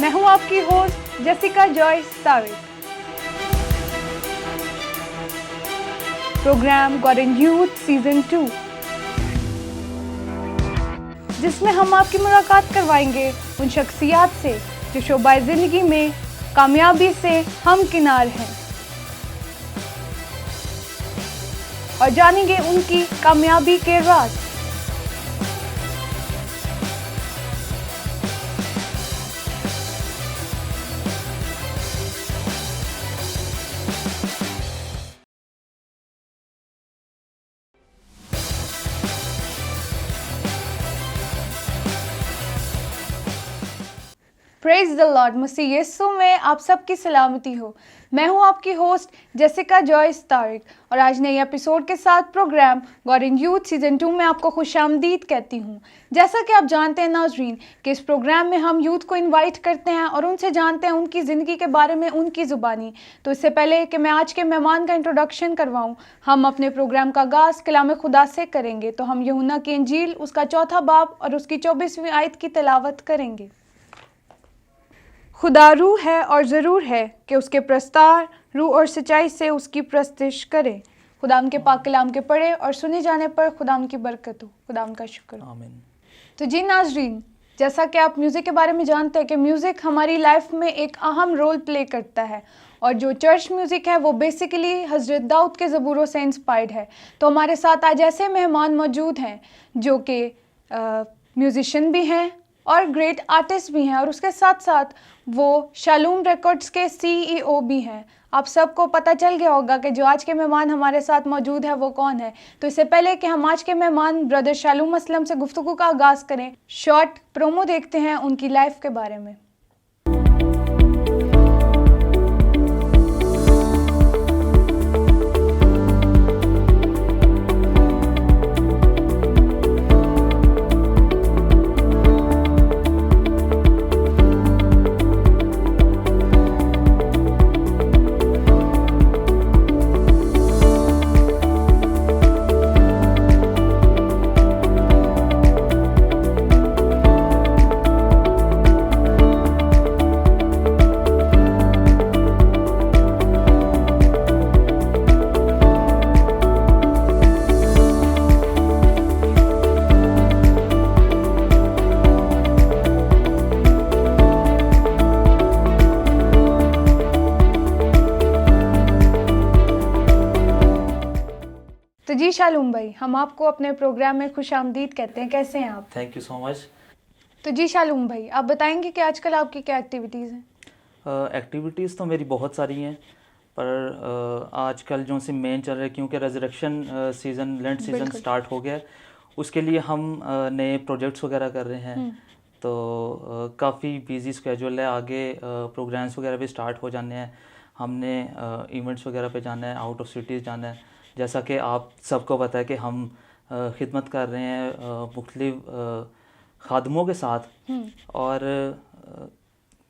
मैं हूं आपकी host Jessica Joy Tariq. Programme Gordon youth season 2, जिसमें हम आपकी मुलाकात करवाएंगे उन शख्सियात से जो शोबाए ज़िंदगी में कामयाबी से हमकिनार हैं और जानेंगे उनकी कामयाबी के राज। प्रेज द लॉर्ड, मसीह यीशु में आप सबकी सलामती हो। मैं हूं आपकी होस्ट जेसिका जॉय तारिक और आज नए एपिसोड के साथ प्रोग्राम गॉर्डन यूथ सीजन 2 में आपको खुशामदीद कहती हूं। जैसा कि आप जानते हैं नाज़रीन कि इस प्रोग्राम में हम यूथ को इनवाइट करते हैं और उनसे जानते हैं उनकी ज़िंदगी के बारे में, उनकी ज़ुबानी। तो इससे पहले कि मैं आज के मेहमान का इंट्रोडक्शन करवाऊँ, हम अपने प्रोग्राम का आगाज़ कलाम खुदा से करेंगे। तो हम यूहन्ना की इंजील उसका 4 बाब और उसकी 24वीं आयत की तिलावत करेंगे। खुदा रूह है और ज़रूर है कि उसके प्रस्तार रूह और सच्चाई से उसकी प्रस्तिश करें। खुदा के पाक कलाम के पढ़े और सुने जाने पर खुदा की बरकत हो। खुदा का शुक्र हो। आमीन। तो जी नाज़रीन, जैसा कि आप म्यूज़िक के बारे में जानते हैं कि म्यूज़िक हमारी लाइफ में एक अहम रोल प्ले करता है और जो चर्च म्यूज़िक है वो बेसिकली हज़रत दाऊद के ज़बूरों से इंस्पायर्ड है। तो हमारे साथ आज ऐसे मेहमान मौजूद हैं जो कि म्यूज़िशियन भी हैं और ग्रेट आर्टिस्ट भी हैं और उसके साथ साथ वो शालूम रिकॉर्ड्स के CEO भी हैं। आप सबको पता चल गया होगा कि जो आज के मेहमान हमारे साथ मौजूद है वो कौन है। तो इससे पहले कि हम आज के मेहमान ब्रदर शालूम असलम से गुफ्तगू का आगाज़ करें, शॉर्ट प्रोमो देखते हैं उनकी लाइफ के बारे में। तो जी शालूम भाई, हम आपको अपने प्रोग्राम में खुशामदीद कहते हैं। कैसे हैं आप? Thank you so much. तो जी शालूम भाई, आप बताएंगे कि आजकल आपकी क्या एक्टिविटीज़ हैं? एक्टिविटीज़ तो मेरी बहुत सारी हैं, पर आजकल जो सी मेन चल रहा है क्योंकि resurrection season, lent season start हो गया है, उसके लिए हम नए प्रोजेक्ट्स वगैरह कर रहे हैं। तो काफ़ी बिजी स्केड्यूल है। आगे प्रोग्राम्स वगैरह भी स्टार्ट हो जाने हैं। हमने इवेंट्स वगैरह पे जाना है, आउट ऑफ सिटीज़ जाना है। जैसा कि आप सबको पता है कि हम खिदमत कर रहे हैं मुख्तलिफ खादमों के साथ और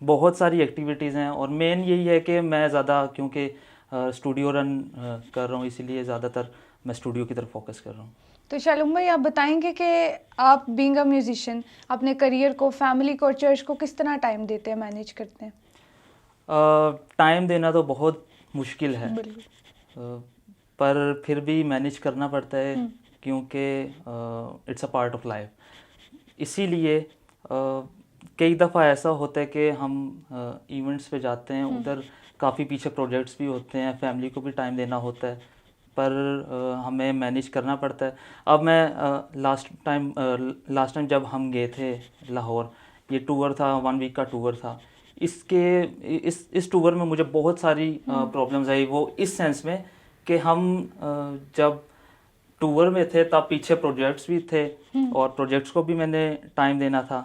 बहुत सारी एक्टिविटीज़ हैं और मेन यही है कि मैं ज़्यादा क्योंकि स्टूडियो रन कर रहा हूँ, इसीलिए ज़्यादातर मैं स्टूडियो की तरफ फोकस कर रहा हूँ। तो शालूम भाई, आप बताएंगे कि आप बीइंग अ म्यूजिशियन अपने करियर को, फैमिली को और चर्च को किस तरह टाइम देते हैं, मैनेज करते हैं? टाइम देना तो बहुत मुश्किल है, पर फिर भी मैनेज करना पड़ता है क्योंकि it's a part of life. इसीलिए कई दफ़ा ऐसा होता है कि हम इवेंट्स पे जाते हैं, उधर काफ़ी पीछे प्रोजेक्ट्स भी होते हैं, फैमिली को भी टाइम देना होता है, पर हमें मैनेज करना पड़ता है। अब मैं लास्ट टाइम जब हम गए थे लाहौर, ये टूर था, 1 वीक का टूर था। इस टूर में मुझे बहुत सारी प्रॉब्लम्स आई। वो इस सेंस में कि हम जब टूर में थे तब पीछे प्रोजेक्ट्स भी थे और प्रोजेक्ट्स को भी मैंने टाइम देना था।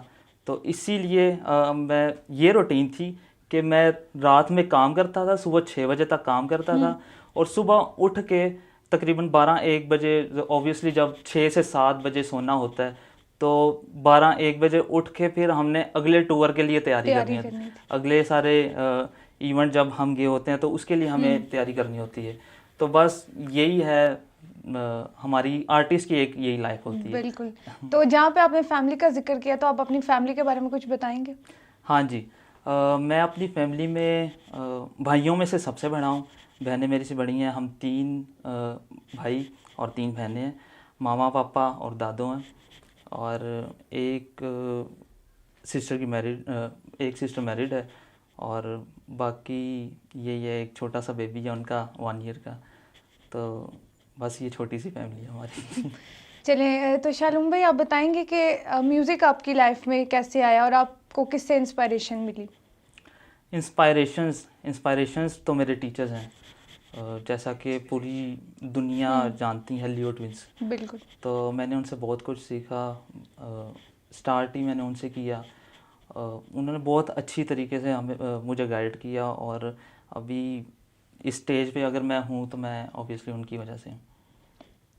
तो इसीलिए मैं ये रूटीन थी कि मैं रात में काम करता था, सुबह 6 बजे तक काम करता था और सुबह उठ के तकरीबन 12-1 बजे, ऑब्वियसली जब 6 से 7 बजे सोना होता है तो 12-1 बजे उठ के फिर हमने अगले टूर के लिए तैयारी करनी है। अगले सारे इवेंट जब हम गए होते हैं तो उसके लिए हमें तैयारी करनी होती है। तो बस यही है, हमारी आर्टिस्ट की एक यही लाइफ होती है। बिल्कुल। तो जहाँ पे आपने फैमिली का जिक्र किया तो आप अपनी फैमिली के बारे में कुछ बताएंगे? हाँ जी, मैं अपनी फैमिली में भाइयों में से सबसे बड़ा हूँ। बहनें मेरी से बड़ी हैं। हम 3 भाई और 3 बहनें हैं। मामा पापा और दादू हैं, और एक एक सिस्टर मैरिड है, और बाकी ये एक छोटा सा बेबी है उनका 1 ईयर का। तो बस ये छोटी सी फैमिली है हमारी। चलिए, तो शालूम भाई आप बताएंगे कि म्यूज़िक आपकी लाइफ में कैसे आया और आपको किससे इंस्पिरेशन मिली? इंस्पायरेशंस तो मेरे टीचर्स हैं। जैसा कि पूरी दुनिया जानती है लियो ट्विंस, बिल्कुल। तो मैंने उनसे बहुत कुछ सीखा। स्टार्ट ही मैंने उनसे किया। उन्होंने बहुत अच्छी तरीके से मुझे गाइड किया, और अभी इस स्टेज पे अगर मैं हूँ तो मैं ऑब्वियसली उनकी वजह से हूँ।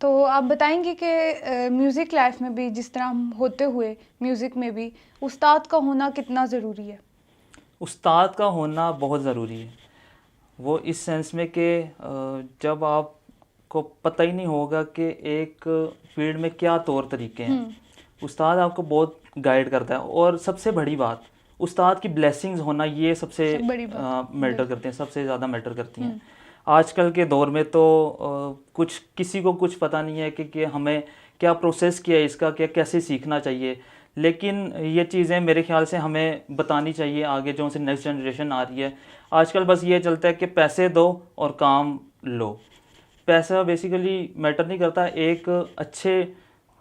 तो आप बताएंगे कि म्यूज़िक लाइफ में भी जिस तरह हम होते हुए म्यूज़िक में भी उस्ताद का होना कितना ज़रूरी है? उस्ताद का होना बहुत ज़रूरी है। वो इस सेंस में कि जब आपको पता ही नहीं होगा कि एक फील्ड में क्या तौर तरीके हैं, उस्ताद आपको बहुत गाइड करता है। और सबसे बड़ी बात, उस्ताद की ब्लेसिंग्स होना, ये सबसे बड़ी बात मैटर करते हैं, सबसे ज़्यादा मैटर करती हैं। आजकल के दौर में तो कुछ किसी को कुछ पता नहीं है कि हमें क्या प्रोसेस किया है इसका, क्या कैसे सीखना चाहिए। लेकिन ये चीज़ें मेरे ख्याल से हमें बतानी चाहिए आगे जो से नेक्स्ट जनरेशन आ रही है। आजकल बस ये चलता है कि पैसे दो और काम लो। पैसा बेसिकली मैटर नहीं करता। एक अच्छे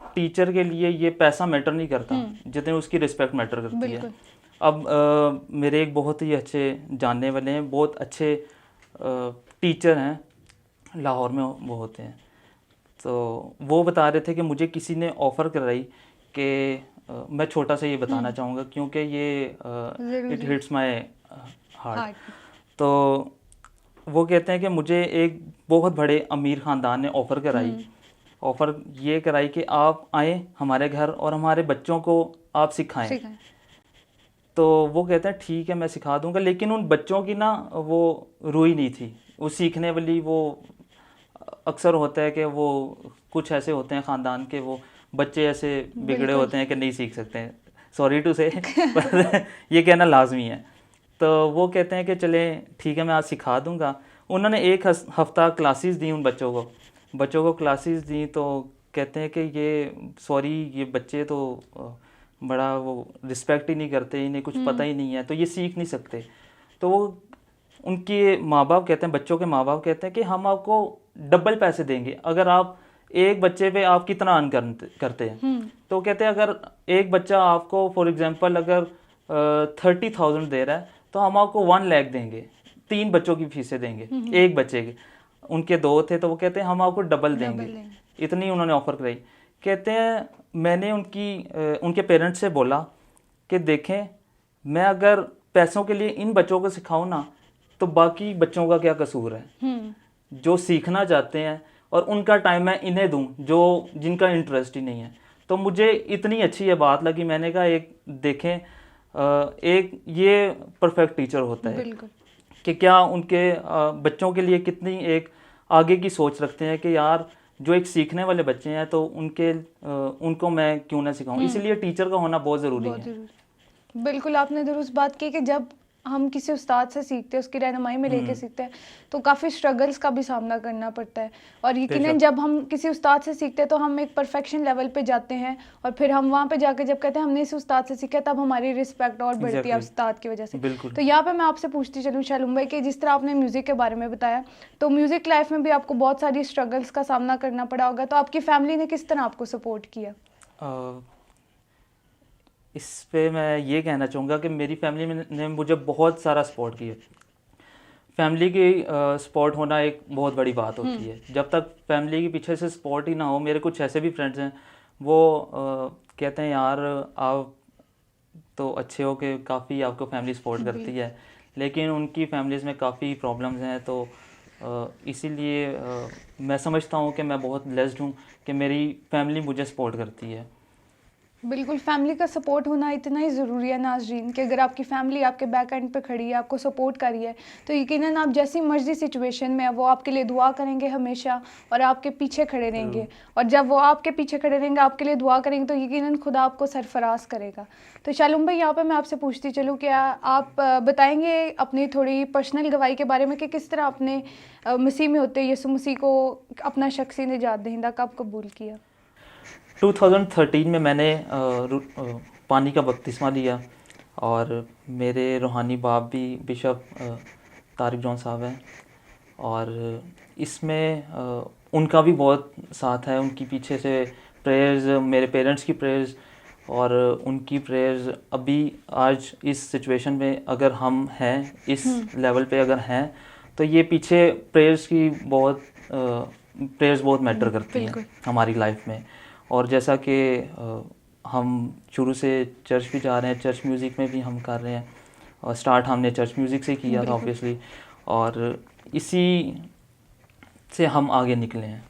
टीचर के लिए ये पैसा मैटर नहीं करता जितने उसकी रिस्पेक्ट मैटर करती है। अब मेरे एक बहुत ही अच्छे जानने वाले हैं, बहुत अच्छे टीचर हैं, लाहौर में वो होते हैं। तो वो बता रहे थे कि मुझे किसी ने ऑफ़र कराई कि मैं छोटा सा ये बताना चाहूँगा क्योंकि ये इट हिट्स माय हार्ट। तो वो कहते हैं कि मुझे एक बहुत बड़े अमीर ख़ानदान ने ऑफ़र कराई। ऑफ़र ये कराई कि आप आएँ हमारे घर और हमारे बच्चों को आप सिखाएं। तो वो कहते हैं ठीक है मैं सिखा दूंगा, लेकिन उन बच्चों की ना वो रूही नहीं थी, वो सीखने वाली। वो अक्सर होता है कि वो कुछ ऐसे होते हैं ख़ानदान के, वो बच्चे ऐसे बिगड़े होते हैं कि नहीं सीख सकते हैं, सॉरी टू से, पर ये कहना लाजमी है। तो वो कहते हैं कि चले ठीक है मैं आज सिखा दूंगा। उन्होंने 1 हफ़्ता क्लासेस दी उन बच्चों को क्लासेस दी। तो कहते हैं कि ये बच्चे तो बड़ा वो रिस्पेक्ट ही नहीं करते, इन्हें कुछ पता ही नहीं है, तो ये सीख नहीं सकते। तो वो उनके माँ बाप कहते हैं, बच्चों के माँ बाप कहते हैं कि हम आपको डबल पैसे देंगे अगर आप एक बच्चे पे आप कितना अर्न करते हैं। तो कहते हैं अगर एक बच्चा आपको फॉर एग्जांपल अगर 30,000 दे रहा है तो हम आपको 1 लाख देंगे, 3 बच्चों की फीसें देंगे एक बच्चे के। उनके 2 थे तो वो कहते हैं हम आपको डबल देंगे। इतनी उन्होंने ऑफ़र कराई। कहते हैं मैंने उनके पेरेंट्स से बोला कि देखें मैं अगर पैसों के लिए इन बच्चों को सिखाऊं ना तो बाकी बच्चों का क्या कसूर है जो सीखना चाहते हैं, और उनका टाइम मैं इन्हें दूं जो जिनका इंटरेस्ट ही नहीं है। तो मुझे इतनी अच्छी ये बात लगी, मैंने कहा एक देखें एक ये परफेक्ट टीचर होता है कि क्या उनके बच्चों के लिए कितनी एक आगे की सोच रखते हैं कि यार जो एक सीखने वाले बच्चे हैं तो उनको मैं क्यों ना सिखाऊं। इसीलिए टीचर का होना बहुत ज़रूरी है। बिल्कुल, आपने दुरुस्त बात की कि जब हम किसी उस्ताद से सीखते हैं, उसकी रहनुमाई में लेके सीखते हैं, तो काफ़ी स्ट्रगल्स का भी सामना करना पड़ता है। और यकीनन जब हम किसी उस्ताद से सीखते हैं तो हम एक परफेक्शन लेवल पे जाते हैं, और फिर हम वहाँ पे जाके जब कहते हैं हमने इस उस्ताद से सीखा, तब हमारी रिस्पेक्ट और बढ़ती है उस्ताद की वजह से। तो यहाँ पे मैं आपसे पूछती चलूँ शालूम भाई कि जिस तरह आपने म्यूज़िक के बारे में बताया, तो म्यूज़िक लाइफ में भी आपको बहुत सारी स्ट्रगल्स का सामना करना पड़ा होगा, तो आपकी फैमिली ने किस तरह आपको सपोर्ट किया? इस पे मैं ये कहना चाहूँगा कि मेरी फैमिली ने मुझे बहुत सारा सपोर्ट किया। फैमिली की सपोर्ट होना एक बहुत बड़ी बात होती है। जब तक फैमिली के पीछे से सपोर्ट ही ना हो, मेरे कुछ ऐसे भी फ्रेंड्स हैं वो कहते हैं यार आप तो अच्छे हो कि काफ़ी आपको फैमिली सपोर्ट करती है, लेकिन उनकी फैमिलीज़ में काफ़ी प्रॉब्लम्स हैं। तो इसीलिए मैं समझता हूँ कि मैं बहुत ब्लेस्ड हूँ कि मेरी फैमिली मुझे सपोर्ट करती है। बिल्कुल, फैमिली का सपोर्ट होना इतना ही ज़रूरी है नाज़रीन कि अगर आपकी फैमिली आपके बैक एंड पे खड़ी है, आपको सपोर्ट कर रही है, तो यकीनन आप जैसी मर्ज़ी सिचुएशन में है, वो आपके लिए दुआ करेंगे हमेशा और आपके पीछे खड़े रहेंगे। और जब वो आपके पीछे खड़े रहेंगे, आपके लिए दुआ करेंगे, तो यकीनन खुदा आपको सरफ़राज़ करेगा। तो शालूम भाई, यहाँ पे मैं आपसे पूछती चलूँ, क्या आप बताएँगे अपनी थोड़ी पर्सनल गवाही के बारे में कि किस तरह आपने मसीह में होते यीशु मसीह को अपना शख़्सी निजात दहिंदा कब कबूल किया? 2013 में मैंने पानी का बपतिस्मा लिया और मेरे रूहानी बाप भी बिशप तारिक जॉन साहब हैं और इसमें उनका भी बहुत साथ है। उनकी पीछे से प्रेयर्स, मेरे पेरेंट्स की प्रेयर्स और उनकी प्रेयर्स अभी आज इस सिचुएशन में अगर हम हैं, इस लेवल पे अगर हैं, तो ये पीछे प्रेयर्स की प्रेयर्स बहुत मैटर करती हैं हमारी लाइफ में। और जैसा कि हम शुरू से चर्च भी जा रहे हैं, चर्च म्यूज़िक में भी हम कर रहे हैं और स्टार्ट हमने चर्च म्यूज़िक से किया था ऑब्वियसली, और इसी से हम आगे निकले हैं।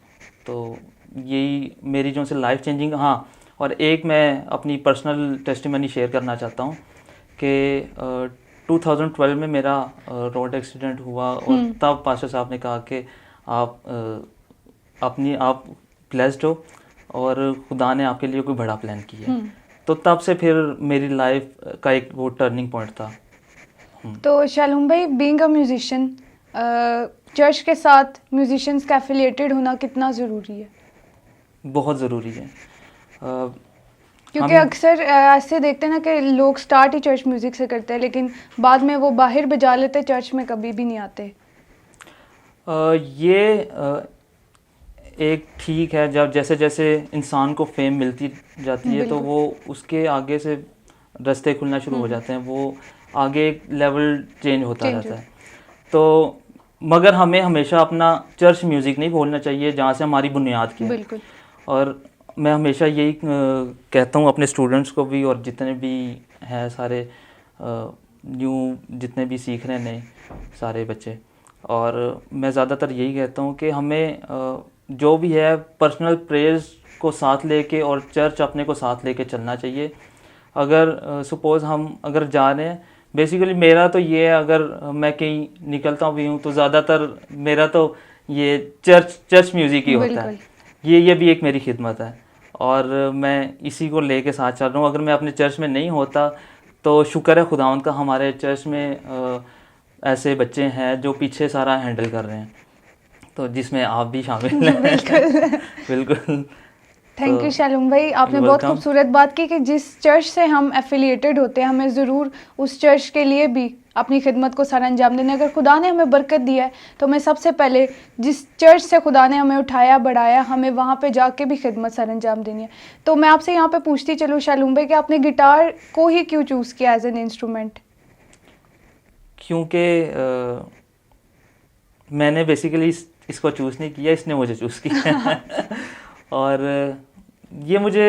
तो यही मेरी जो से लाइफ चेंजिंग। हाँ, और एक मैं अपनी पर्सनल टेस्टिमनी शेयर करना चाहता हूँ कि 2012 में मेरा रोड एक्सीडेंट हुआ और तब पास्टर साहब ने कहा कि आप ब्लेस्ड हो और खुदा ने आपके लिए कोई बड़ा प्लान किया है। तो तब से फिर मेरी लाइफ का एक वो टर्निंग पॉइंट था। तो शालूम भाई, बीइंग अ म्यूजिशियन, चर्च के साथ म्यूजिशियंस का एफिलिएटेड होना कितना ज़रूरी है? बहुत ज़रूरी है। क्योंकि अक्सर ऐसे देखते हैं ना कि लोग स्टार्ट ही चर्च म्यूज़िक से करते हैं, लेकिन बाद में वो बाहर बजा लेते, चर्च में कभी भी नहीं आते। ये एक ठीक है, जब जैसे जैसे इंसान को फेम मिलती जाती है तो वो उसके आगे से रास्ते खुलना शुरू हो जाते हैं, वो आगे एक लेवल चेंज होता रहता है। तो मगर हमें हमेशा अपना चर्च म्यूज़िक नहीं भूलना चाहिए जहाँ से हमारी बुनियाद की है। बिल्कुल। और मैं हमेशा यही कहता हूँ अपने स्टूडेंट्स को भी और जितने भी हैं सारे न्यू जितने भी सीख रहे हैं नए सारे बच्चे, और मैं ज़्यादातर यही कहता हूँ कि हमें जो भी है पर्सनल प्रेयर्स को साथ लेके और चर्च अपने को साथ लेके चलना चाहिए। अगर सपोज़ हम अगर जा रहे हैं, बेसिकली मेरा तो ये है, अगर मैं कहीं निकलता भी हूँ तो ज़्यादातर मेरा तो ये चर्च म्यूज़िक ही होता है। ये भी एक मेरी खिदमत है और मैं इसी को लेके साथ चल रहा हूँ। अगर मैं अपने चर्च में नहीं होता तो शुक्र है खुदावंद का, हमारे चर्च में ऐसे बच्चे हैं जो पीछे सारा हैंडल कर रहे हैं, तो जिसमें आप भी शामिल हैं। बिल्कुल। थैंक यू शालूम भाई, आपने बहुत खूबसूरत बात की कि जिस चर्च से हम एफिलिएटेड होते हैं हमें ज़रूर उस चर्च के लिए भी अपनी खिदमत को सारा अंजाम देना। अगर खुदा ने हमें बरकत दिया है तो हमें सबसे पहले जिस चर्च से खुदा ने हमें उठाया बढ़ाया, हमें वहाँ पे जाके भी खिदमत सारा अंजाम देनी है। तो मैं आपसे यहाँ पे पूछती चलूँ शालूम भाई कि आपने गिटार को ही क्यों चूज़ किया एज एन इंस्ट्रूमेंट? क्योंकि मैंने बेसिकली इसको चूज़ नहीं किया, इसने मुझे चूज़ किया। और ये मुझे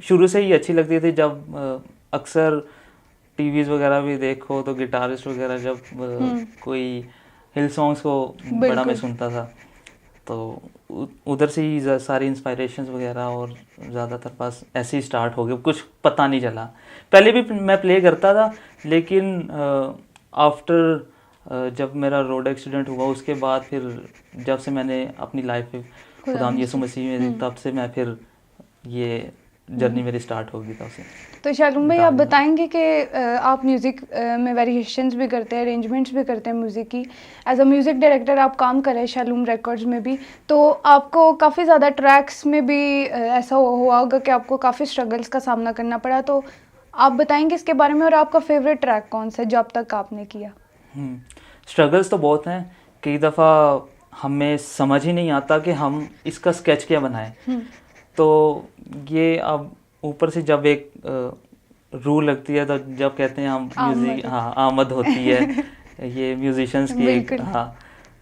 शुरू से ही अच्छी लगती थी। जब अक्सर टीवीज़ वगैरह भी देखो तो गिटारिस्ट वगैरह जब कोई हिल सॉन्ग्स को बड़ा मैं सुनता था, तो उधर से ही सारी इंस्पायरेशंस वगैरह और ज़्यादातर बस ऐसे ही स्टार्ट हो गए, कुछ पता नहीं चला। पहले भी मैं प्ले करता था, लेकिन आफ्टर जब मेरा रोड एक्सीडेंट हुआ उसके बाद फिर जब से मैंने अपनी लाइफ में खुदा यीशु मसीह में, तब से मैं फिर ये जर्नी मेरी स्टार्ट होगी तब से। तो शालूम भाई, आप बताएंगे कि आप म्यूज़िक में वेरिएशंस भी करते हैं, अरेंजमेंट्स भी करते हैं म्यूज़िक की। एज अ म्यूज़िक डायरेक्टर आप काम कर रहे हैं शालूम रिकॉर्ड्स में भी, तो आपको काफ़ी ज़्यादा ट्रैक्स में भी ऐसा हुआ होगा कि आपको काफ़ी स्ट्रगल्स का सामना करना पड़ा, तो आप बताएंगे इसके बारे में? और आपका फेवरेट ट्रैक कौन सा है जो अब तक आपने किया? स्ट्रगल्स तो बहुत हैं। कई दफ़ा हमें समझ ही नहीं आता कि हम इसका स्केच क्या बनाएं। तो ये अब ऊपर से जब एक रूल लगती है, तो जब कहते हैं हम म्यूज़िक, हाँ, आमद होती है ये म्यूजिशियंस की एक, हाँ,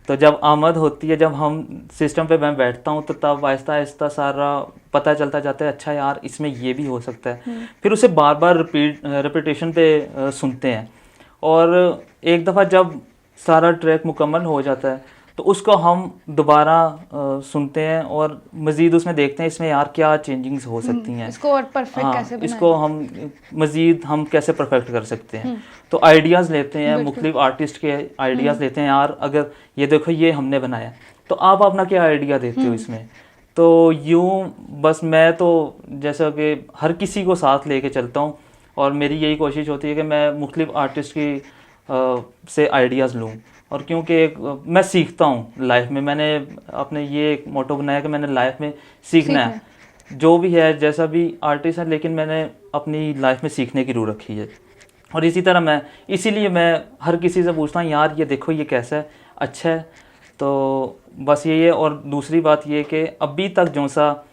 तो जब आमद होती है, जब हम सिस्टम पे मैं बैठता हूँ तो तब आहिस्ता आहिस्ता सारा पता चलता जाता है, अच्छा यार इसमें ये भी हो सकता है। फिर उसे बार बार रिपीटेशन पे सुनते हैं, और एक दफ़ा जब सारा ट्रैक मुकम्मल हो जाता है तो उसको हम दोबारा सुनते हैं और मज़ीद उसमें देखते हैं इसमें यार क्या चेंजिंग्स हो सकती हैं, इसको और परफेक्ट कैसे हाँ बनाएं। इसको हम मज़ीद हम कैसे परफेक्ट कर सकते हैं। तो आइडियाज़ लेते हैं, बिल्कुल। मुख्तलिफ आर्टिस्ट के आइडियाज़ लेते हैं, यार अगर ये देखो ये हमने बनाया तो आप अपना क्या आइडिया देते हो इसमें। तो यूँ बस मैं तो जैसा कि हर किसी को साथ लेके चलता हूँ और मेरी यही कोशिश होती है कि मैं मुख्तलिफ आर्टिस्ट की से आइडियाज़ लूँ। और क्योंकि मैं सीखता हूँ लाइफ में, मैंने अपने ये एक मोटो बनाया कि मैंने लाइफ में सीखना है, जो भी है जैसा भी आर्टिस्ट है, लेकिन मैंने अपनी लाइफ में सीखने की रूह रखी है। और इसी तरह मैं इसीलिए मैं हर किसी से पूछता हूँ यार ये देखो ये कैसा है, अच्छा है। तो बस यही है। और दूसरी बात ये कि अभी तक जो सा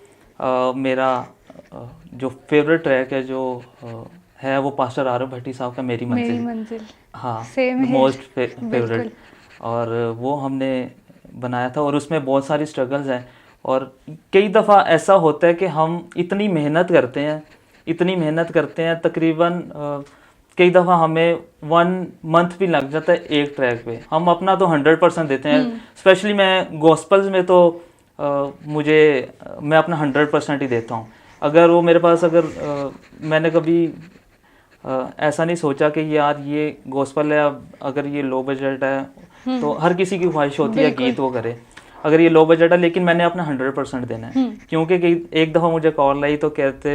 मेरा जो फेवरेट ट्रैक है जो है वो पास्टर आरव भट्टी साहब का मेरी मंजिल। हाँ, मोस्ट फेवरेट। और वो हमने बनाया था और उसमें बहुत सारी स्ट्रगल्स हैं। और कई दफ़ा ऐसा होता है कि हम इतनी मेहनत करते हैं तकरीबन कई दफ़ा हमें 1 मंथ भी लग जाता है एक ट्रैक पे। हम अपना तो 100% देते हैं, स्पेशली मैं गॉस्पल्स में तो मैं अपना 100% ही देता हूँ। अगर वो मेरे पास मैंने कभी ऐसा नहीं सोचा कि यार ये गॉस्पल है, अगर ये लो बजट है तो हर किसी की ख्वाहिश होती है गीत वो करे, अगर ये लो बजट है, लेकिन मैंने अपना 100% देना है। क्योंकि एक दफ़ा मुझे कॉल आई तो कहते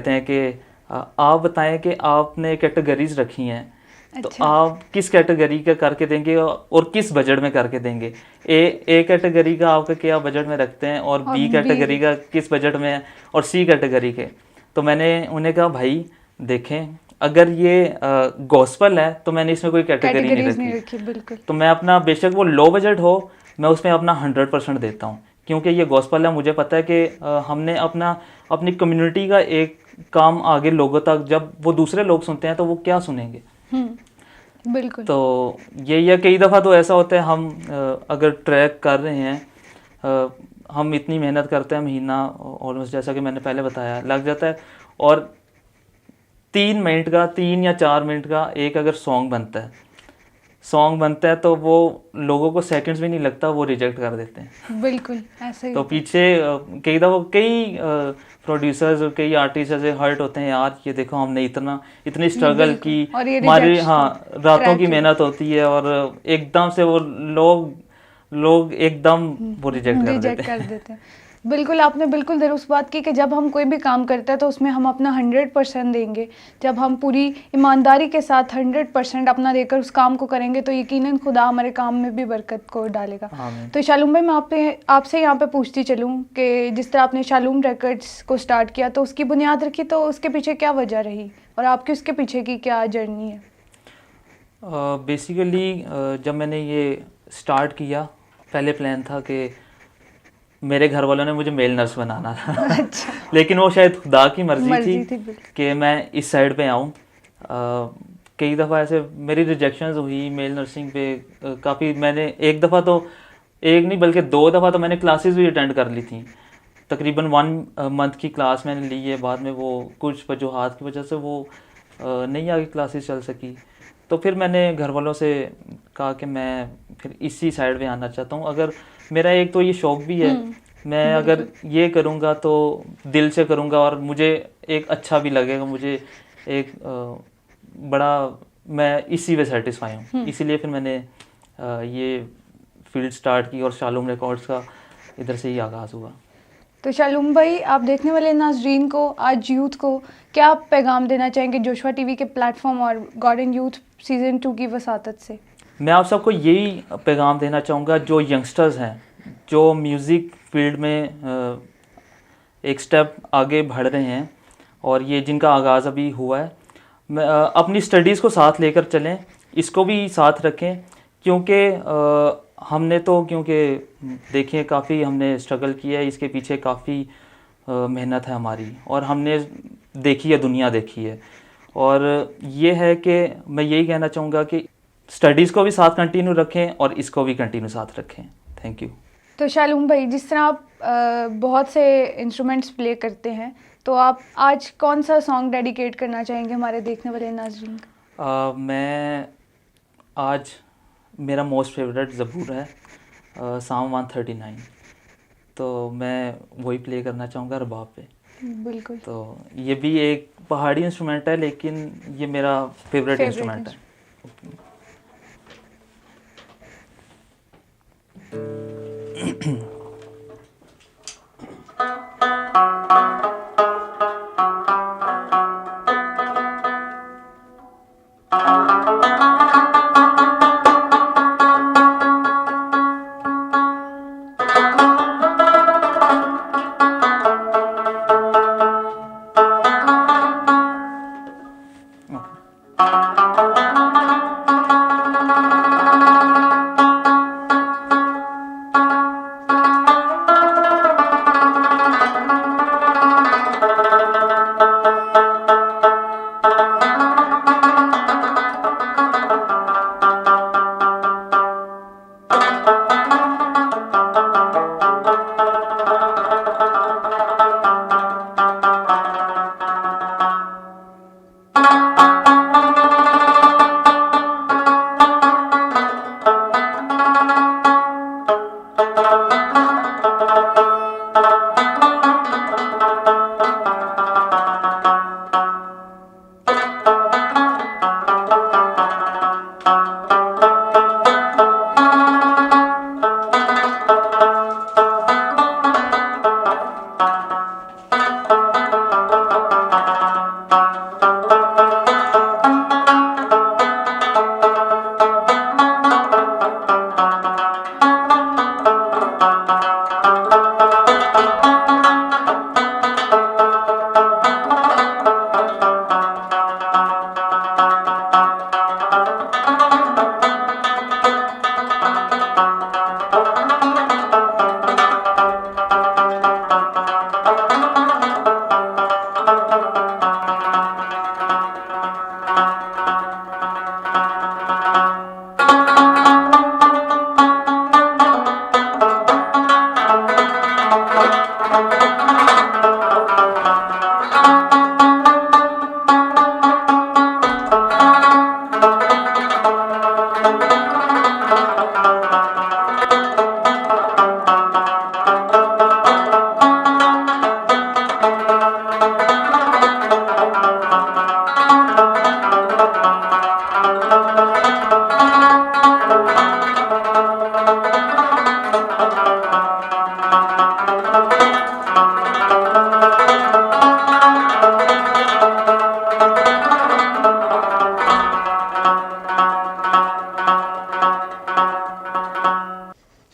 हैं कि आप बताएं कि आपने कैटेगरीज रखी हैं, तो आप किस कैटेगरी का करके देंगे और किस बजट में करके देंगे। ए कैटेगरी का आपका क्या बजट में रखते हैं और बी कैटेगरी का किस बजट में है और सी कैटेगरी के। तो मैंने उन्हें कहा भाई देखें, अगर ये गॉस्पल है तो मैंने इसमें कोई कैटेगरी नहीं रखी। बिल्कुल। तो मैं अपना बेशक वो लो बजट हो मैं उसमें अपना 100% देता हूँ, क्योंकि ये गॉस्पल है। मुझे पता है कि हमने अपनी कम्युनिटी का एक काम आगे लोगों तक, जब वो दूसरे लोग सुनते हैं तो वो क्या सुनेंगे। बिल्कुल। तो यही है, कई दफ़ा तो ऐसा होता है हम अगर ट्रैक कर रहे हैं, हम इतनी मेहनत करते हैं, महीना ऑलमोस्ट जैसा कि मैंने पहले बताया लग जाता है, और 3 या 4 मिनट का एक अगर सॉन्ग बनता है तो वो लोगों को सेकंड्स भी नहीं लगता, वो रिजेक्ट कर देते हैं। बिल्कुल ऐसे ही। तो पीछे कई प्रोड्यूसर्स और कई आर्टिस्ट ऐसे हर्ट होते हैं, यार ये देखो हमने इतनी स्ट्रगल की, हमारी रातों की मेहनत होती है और एकदम से वो लोग एकदम वो रिजेक्ट कर देते हैं। बिल्कुल, आपने बिल्कुल दुरुस्त बात की कि जब हम कोई भी काम करते हैं तो उसमें हम अपना 100% देंगे। जब हम पूरी ईमानदारी के साथ 100% अपना देकर उस काम को करेंगे तो यकीनन खुदा हमारे काम में भी बरकत को डालेगा। तो शालूम भाई, मैं आपसे यहाँ पे पूछती चलूँ कि जिस तरह आपने शालूम रिकॉर्ड्स को स्टार्ट किया तो उसकी बुनियाद रखी, तो उसके पीछे क्या वजह रही और आपकी उसके पीछे की क्या जर्नी है? बेसिकली जब मैंने ये स्टार्ट किया, पहले प्लान था कि मेरे घर वालों ने मुझे मेल नर्स बनाना था। अच्छा। लेकिन वो शायद खुदा की मर्जी थी कि मैं इस साइड पे आऊँ। कई दफ़ा ऐसे मेरी रिजेक्शंस हुई मेल नर्सिंग पे काफ़ी। मैंने एक दफ़ा तो एक नहीं बल्कि 2 दफ़ा तो मैंने क्लासेस भी अटेंड कर ली थी। तकरीबन 1 मंथ की क्लास मैंने ली है, बाद में वो कुछ वजूहात की वजह से वो नहीं आगे क्लासेस चल सकी। तो फिर मैंने घर वालों से कहा कि मैं फिर इसी साइड पे आना चाहता हूँ। अगर मेरा एक तो ये शौक़ भी है, मैं अगर ये करूँगा तो दिल से करूँगा और मुझे एक अच्छा भी लगेगा, मुझे एक मैं इसी में सेटिस्फाई हूँ। इसीलिए फिर मैंने ये फील्ड स्टार्ट की और शालूम रिकॉर्ड्स का इधर से ही आगाज़ हुआ। तो शालूम भाई, आप देखने वाले नाज़रीन को, आज यूथ को क्या पैगाम देना चाहेंगे जोशुआ टीवी के प्लेटफॉर्म और गॉर्डन यूथ सीज़न 2 की वसातत से? मैं आप सबको यही पैगाम देना चाहूँगा, जो यंगस्टर्स हैं, जो म्यूज़िक फील्ड में एक स्टेप आगे बढ़ रहे हैं और ये जिनका आगाज़ अभी हुआ है, अपनी स्टडीज़ को साथ लेकर चलें, इसको भी साथ रखें। क्योंकि क्योंकि देखिए काफ़ी हमने स्ट्रगल किया है, इसके पीछे काफ़ी मेहनत है हमारी, और हमने दुनिया देखी है। और ये है कि मैं यही कहना चाहूँगा कि स्टडीज़ को भी साथ कंटिन्यू रखें और इसको भी कंटिन्यू साथ रखें। Thank you. तो शालूम भाई, जिस तरह आप बहुत से इंस्ट्रूमेंट्स प्ले करते हैं, तो आप आज कौन सा सॉन्ग डेडिकेट करना चाहेंगे हमारे देखने वाले नाज़रीन को? मैं आज मेरा मोस्ट फेवरेट ज़बूर है, साम 139। तो मैं वही प्ले करना चाहूँगा रबाब पे। बिल्कुल। तो ये भी एक पहाड़ी इंस्ट्रूमेंट है, लेकिन ये मेरा फेवरेट Favorite इंस्ट्रूमेंट है।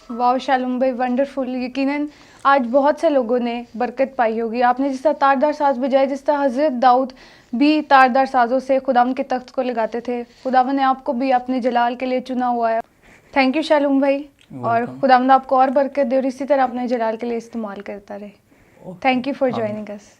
वाह शालूम भाई, वंडरफुल। यकीनन आज बहुत से लोगों ने बरकत पाई होगी। आपने जिस तरह तारदार साज बजाए, जिस तरह हज़रत दाऊद भी तारदार साज़ों से खुदावन के तख्त को लगाते थे, खुदावन ने आपको भी अपने जलाल के लिए चुना हुआ है। थैंक यू शालूम भाई, और खुदावन आपको और बरकत दे और इसी तरह अपने जलाल के लिए इस्तेमाल करता रहे। Thank you for joining us.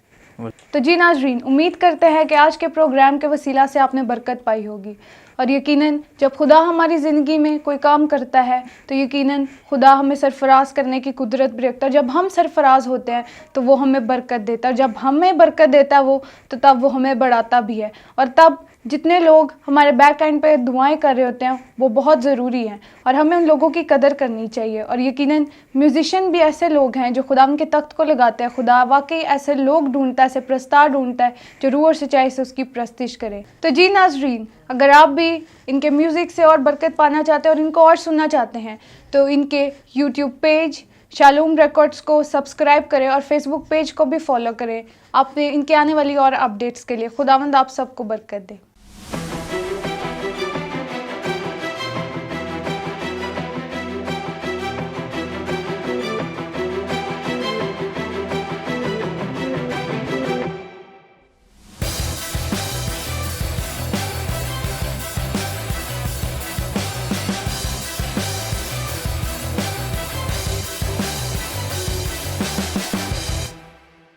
तो जी नाज़रीन, उम्मीद करते हैं कि आज के प्रोग्राम के वसीला से आपने बरकत पाई होगी। और यकीनन जब खुदा हमारी ज़िंदगी में कोई काम करता है तो यकीनन खुदा हमें सरफराज करने की कुदरत भी रखता है। जब हम सरफराज होते हैं तो वो हमें बरकत देता है, और जब हमें बरकत देता है वो, तो तब वो हमें बढ़ाता भी है। और तब जितने लोग हमारे बैक एंड पे दुआएं कर रहे होते हैं वो बहुत ज़रूरी हैं, और हमें उन लोगों की कदर करनी चाहिए। और यकीनन म्यूज़िशियन भी ऐसे लोग हैं जो खुदा उनके तख्त को लगाते हैं। खुदा वाकई ऐसे लोग ढूंढता है, ऐसे प्रस्ताव ढूंढता है जो रूह और सच्चाई से उसकी प्रस्तिश करें। तो जी नाज़रीन, अगर आप भी इनके म्यूज़िक से और बरकत पाना चाहते हैं और इनको और सुनना चाहते हैं तो इनके यूट्यूब पेज शालूम रिकॉर्ड्स को सब्सक्राइब करें और फेसबुक पेज को भी फॉलो करें। आप इनके आने वाली और अपडेट्स के लिए। खुदावंद आप सबको बरकत दे।